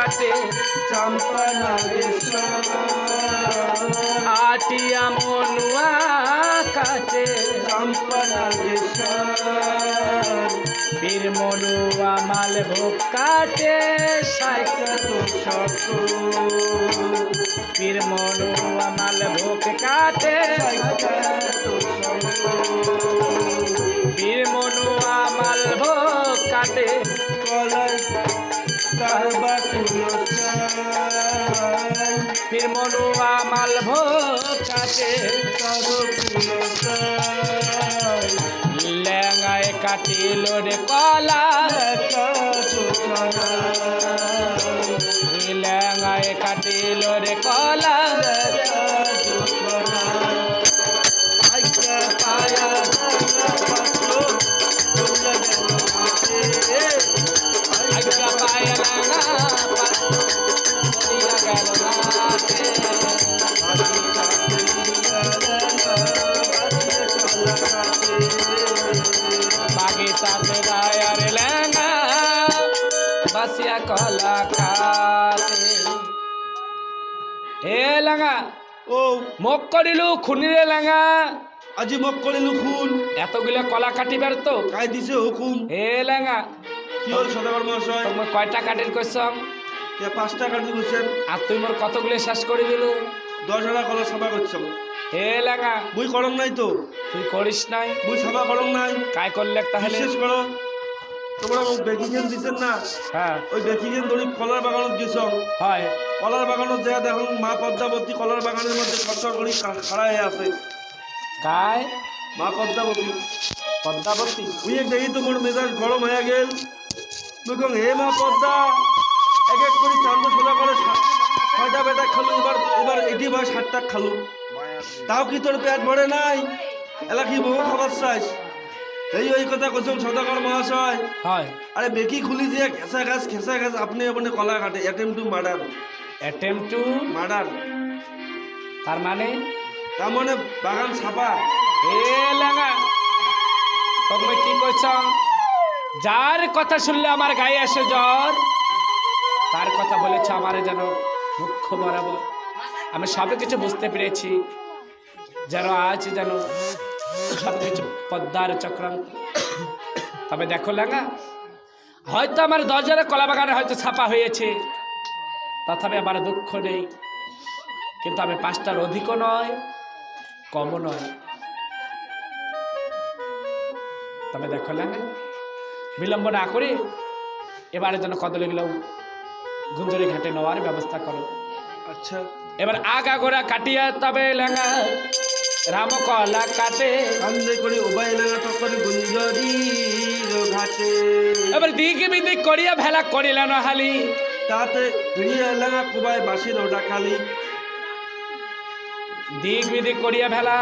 কাটে চম্পা নাগেশ্বর আটিয়া মনুয়া কাটে চম্পা নাগেশ্বর বীর মনুয়া মালভোগ কাটে সাইকাত সকল বীর মনুয়া মালভোগ কাটে সাইকাত সকল বীর মনুয়া মালভোগ কাটে কলাই কারবা কুলসাই বীর মনুয়া মালভোগ কাটে কারো কুলসাই লেঙ্গায় কাটিল রে কলা লেঙ্গায় কাটিল রে কলা আজ্ঞা পায় লেঙ্গা পড়িয়া গেল নাকে। বাগিচাতে রায়ার লেঙ্গা বাসিয়া কলা খাতে। এ লেঙ্গা ও মুখ করিলু খুনিরে লেঙ্গা আজি মক করিলু খুন এতগুলো কলা কাটিবার তো কাই দিছে হুকুম এ লেঙ্গা কি হল সদাগর মহাশয় তোমার কয়টা কাটির কইছম কে 5টা কাটি বলছেন আর তুই মোর কতগুলো শেষ করে দিলু 10 কলা সভা করছম এ লেঙ্গা মুই করং নাই তো তুই করিস নাই মুই সভা করং নাই কাই করলে তাহলে বিশেষ করো তোমরা মোক বেকিছেন দিছেন না হ্যাঁ ওই বেকিছেন ধরি কলার বাগানত গেছম হয় কলার বাগানত যা দেখুন মা পদ্মাবতী কলার বাগানের মধ্যে খরচর করি খাড়া হয়ে আছে কাই মা পদ্মাবতী পদ্মাবতী উই এক দেখি তো মোর মেজাজ গরম হয়ে গেল মুই কং হে মা পদ্মা এক এক করে চান্দ সোজা করে 6টা বেটা খালু এবার এটি ভাই 7টা খালু তাও কি তোর পেট ভরে নাই এলা কি বহু খাবার চাইস ওই কথা কইছম সদাগর মহাশয় হয় আরে বেকি খুলি যে খেসা গাছ আপনি আপনি কলা কাটে attempt to murder attempt to murder তার মানে তার মানে বাগান ছাপা এ লেঙ্গা তুমি কি কইছ যার কথা শুনলে আমার গায়ে আসে জ্বর তার কথা বলেছ আমার যেন মুখ্য বরাবর আমি সব কিছু বুঝতে পেরেছি যেন আজ যেন সব কিছু পদ্মার চক্রান্ত তবে দেখো লেঙ্গা হয়তো আমার 10 কলা বাগানে হয়তো ছাপা হয়েছে তথাপি আমার দুঃখ নেই কিন্তু আমি 5টার অধিকও নয় কমও নয় তবে দেখো লেঙ্গা বিলম্ব না করে এবারে যেন কদলীগুলো গুঞ্জরি ঘাটে নেওয়ার ব্যবস্থা করো আচ্ছা এবার আগাগোড়া কাটিয়া তবে লেঙ্গা রাম কলা কাটে কান্দে করে উবাই লাগা টকরে গুঞ্জরি ঘাটে এবার দিক বিদিক করিয়া ভেলা করিলেন হালি তাতে ভিড়িয়া লাগা কুবাই বাসির ওটা খালি দিক বিদিক করিয়া ভেলা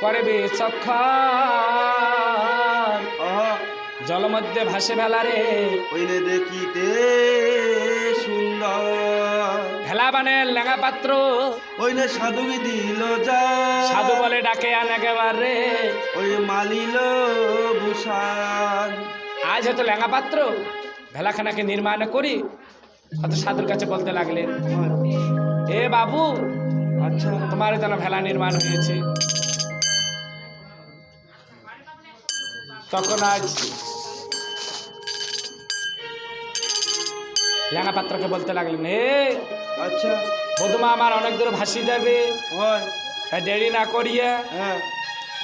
করবে সক্ষম জল মধ্যে ভাসে ভেলা রে ওইনে দেখিতে সুন্দর ভেলা বানে লেঙ্গা পাত্র ওইনে সাধুকে দিল যা সাধু বলে ডাকে আন একেবারে ওই মালিল ভূষান আজ হয়তো লেঙ্গা পাত্র ভেলাখানাকে নির্মাণ করি অত সাধুর কাছে বলতে লাগলেন এ বাবু আচ্ছা তোমার যেন ভেলা নির্মাণ হয়েছে তখন আজ লেঙ্গা পাত্রকে বলতে লাগলেন হে আচ্ছা বধুমা আমার অনেক দূর ভাসি যাবে হয় তাই দেরি না করিয়া হ্যাঁ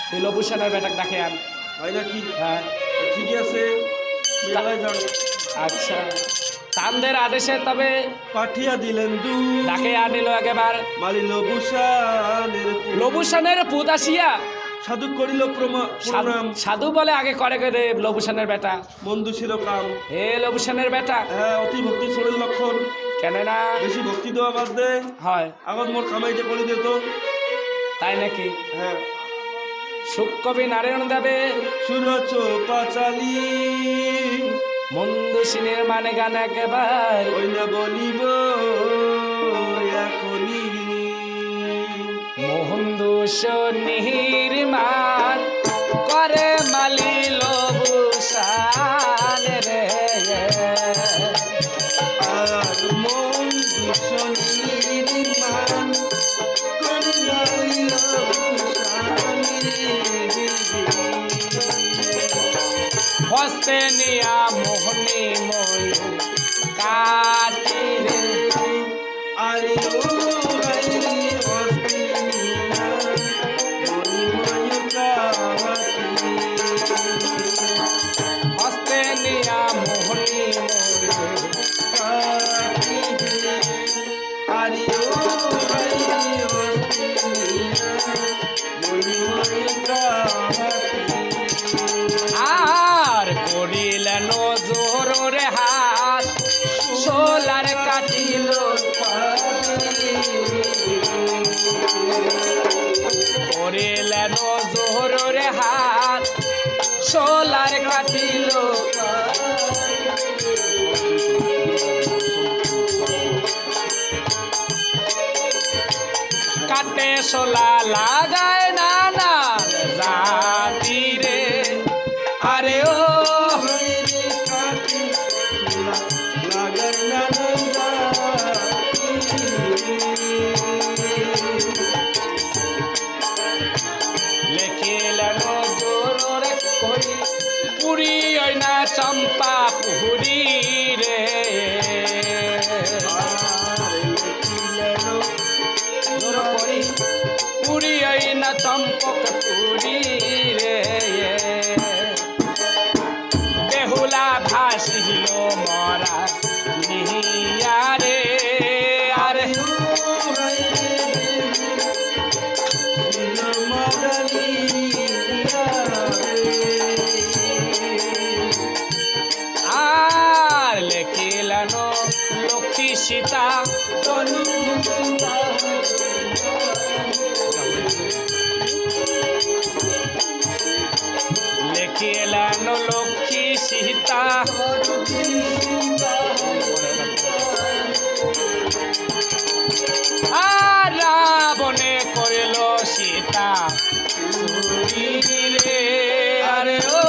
তুই লবুসানের বেটাকে ডাকে আন হয় নাকি হ্যাঁ ঠিক আছে বিড়ালে যান আচ্ছা তানদের আদেশে তবে পাঠিয়া দিলেন দু ডাকে আনিল একেবার মালিল ভূষানের লবুসানের পুত আসিয়া সাধু করিল প্রণাম সাধু বলে আগে করে রে লবুসানের বেটা বন্ধু ছিল কাম হে লবুসানের বেটা হ্যাঁ অতি ভক্তি শরীর লক্ষণ কেন না বেশি ভক্তি দেওয়া বাদ দে হয় আগত মোর কামাইতে করে দিত তাই নাকি হ্যাঁ সুকবি নারায়ণ দেবে সুরচ পাচালি মন্দু সিনের মানে গান একেবার ওই না বলিব এখনই মোহন্দুষ নির্মাণ করে মালিল ভূষান রে নির্মাণ করিলাইয়া হস্তে নিয়া মোহনী ময়ূর কাটি রে আরে ও হাইরে হস্তে নিয়া মণিময় কাটি হস্তে নিয়া মোহনী ময়ূর কাটি আরে ও হাইরে হস্তে নিয়া মণিময় কাটি আর করিলেন জোর হাত সোলার কাটিল করিলেন জোর হাত সোলার কাটিল কাটে সোলা লাগায় না না জাতি রে আরে ও হাইরে কাটি লাগাই না লেখিলেন জোর করি পুরি না চম্পা পুরি রে জোর করি পুরি না চম্পক পুরি রে বেহুলা ভাসিল মরা নিহিয়া রে আরে আর লেখিলেন লক্ষ্মী সীতা লেখিলেন লক্ষ্মী সীতা আর রাবণে করিল সীতা চুরি রে আরে ও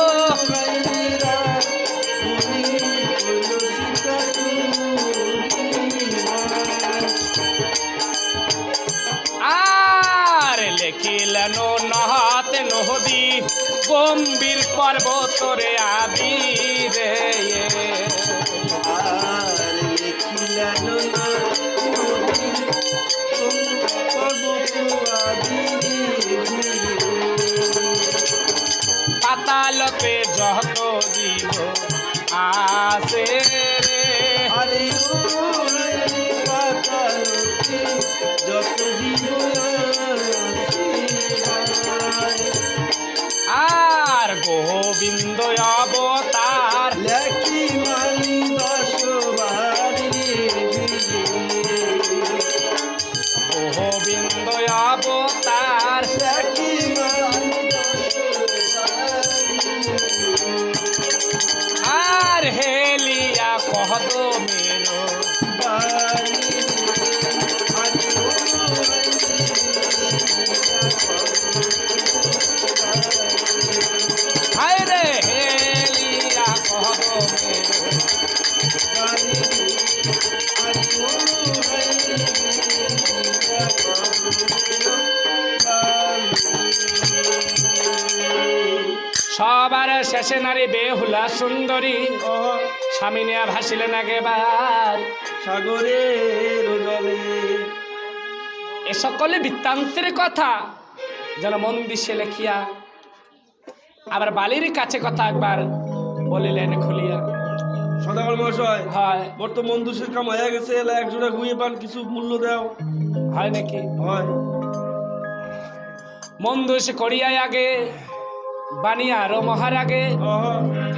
আর লেখিলেন নহত নদী গম্ভীর পর্বতরে আদি রে পাতালতে যত জীব আসে রে আরে ও পাতালতে যত জীব আর গোবিন্দ অবতার লেখি মালি 10 বারি গোবিন্দ অবতার লেখি মালি 10 আর হেলিয়া কহদ মেরো বারি হায় রে হেলিয়া কহদ মেরো সবার শেষে নারী বেহুলা সুন্দরী স্বামী নিয়া ভাসিলেন আগেবার সাগরের জলে এ সকলে বৃত্তান্তের কথা যেন মন দিশে লেখিয়া আবার বালির কাছে কথা একবার বলিলেন খুলিয়া সদাগর মহাশয় হয় মোর তো মন দুষের কাম হয়ে গেছে এলা একজোড়া গুয়ে পান কিছু মূল্য দাও হয় নাকি হয় মন দোষ করিয়াই আগে বানিয়া আরো মহার আগে আহা,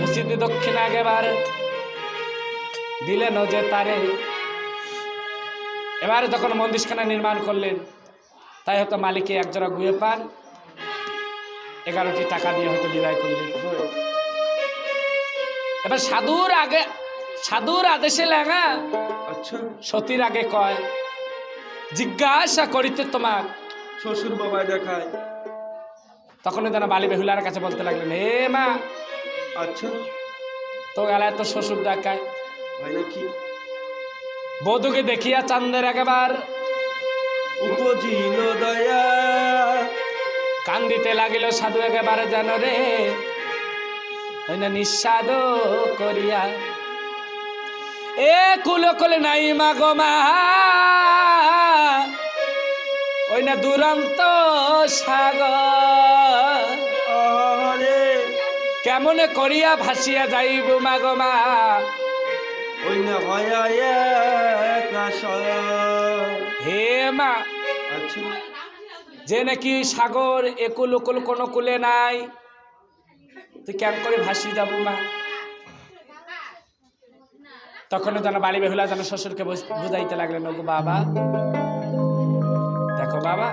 উচিত দক্ষিণ আগেবার দিলেন যে তারে এবার যখন মন্দিরখানা নির্মাণ করলেন তাই হয়তো মালিকে একজোড়া গুয়ে পান 11টি টাকা দিয়ে হয়তো বিদায় করলেন এবার সাধুর আদেশে লাগা আচ্ছা সতীর আগে কয় জিজ্ঞাসা করিতে তোমার শ্বশুর বাবাই দেখায় তখনই যেন বালি বেহুলার কাছে বলতে লাগলেন হে মা আচ্ছা তো গেলায় তো শ্বশুর ডাকায় হয় নাকি বধূকে দেখিয়া চান্দের একবার উপজিল দয়া, কান্দিতে লাগিল সাধু একেবারে যেন রে ওই না নিঃস্বাদ করিয়া। এ কুলো কুলে নাই মা গো মা, ওই না দুরন্ত সাগর, আরে কেমনে করিয়া ভাসিয়া যাইব মা গো মা, ওই না হয়া একাশয়। হে মা, আচ্ছা, যে নাকি সাগর একুল উকুল কোনো কুলে নাই, তুই কেন করে ভাসি যাব মা? তখন যেন বাড়ি বেহুলা যেন শ্বশুরকে বুঝাইতে লাগলেন, ওগো বাবা দেখো বাবা,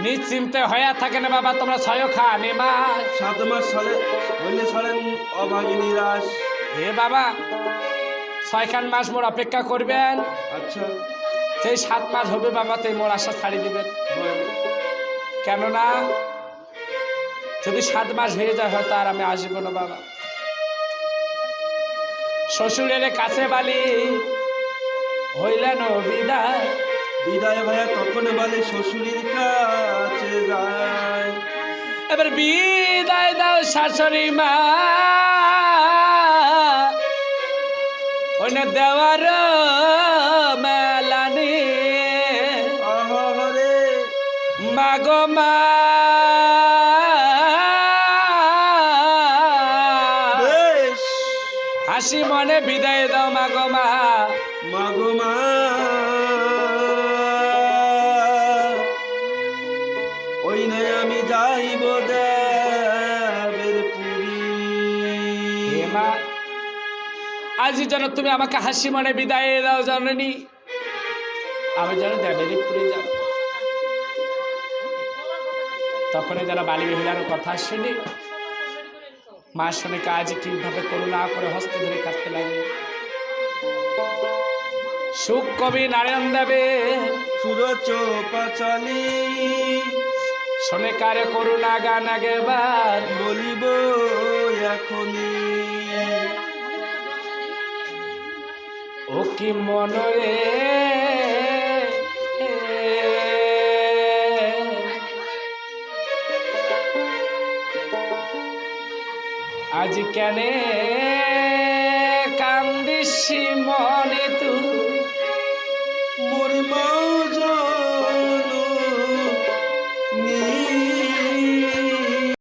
নিশ্চিন্তে হইয়া থাকে না বাবা, তোমরা ছয় খানে মা 7 মাস সালে হইলে ছাড়েন অভাগিনী রাস। হে বাবা 6 মাস মোর অপেক্ষা করবেন, আচ্ছা, সেই 7 মাস হবে বাবা তুই মোর আশা ছাড়ি দিবেন। কেননা যদি 7 মাস হয়ে যায় হয়তো আর আমি আসবো না বাবা। শ্বশুরের কাছে বালি হইলেন বিদায়, বিদায় ভাইয়া তখন বলে শ্বশুরির কাছে যায়। এবার বিদায় দাও শাশুড়ি মা, ওই না দেওয়ার মেলানি আহারে মা গো মা, বেশ হাসি মনে বিদায় দাও মা গো মা, মাগো মা। ওই নাই আমি যাইব দেবের পুরী। হে মা আজ যেন তুমি আমাকে হাসি মনে বিদায় দাও জননী, আমি যেন দেবের পুরী যাব। তখন যেন বালি বেহুলার কথা শুনি মা শুনে কাজ কিভাবে করুণা করে হস্ত ধরে কাটতে লাগে। সুখ কবি নারায়ণ দেবে সুরচোপাচালি শোনে কারে করুণা গান আগেবার, বলিব এখনই। ও কি মনরে আজ কেনে কান্দিস মনে তু মোর মা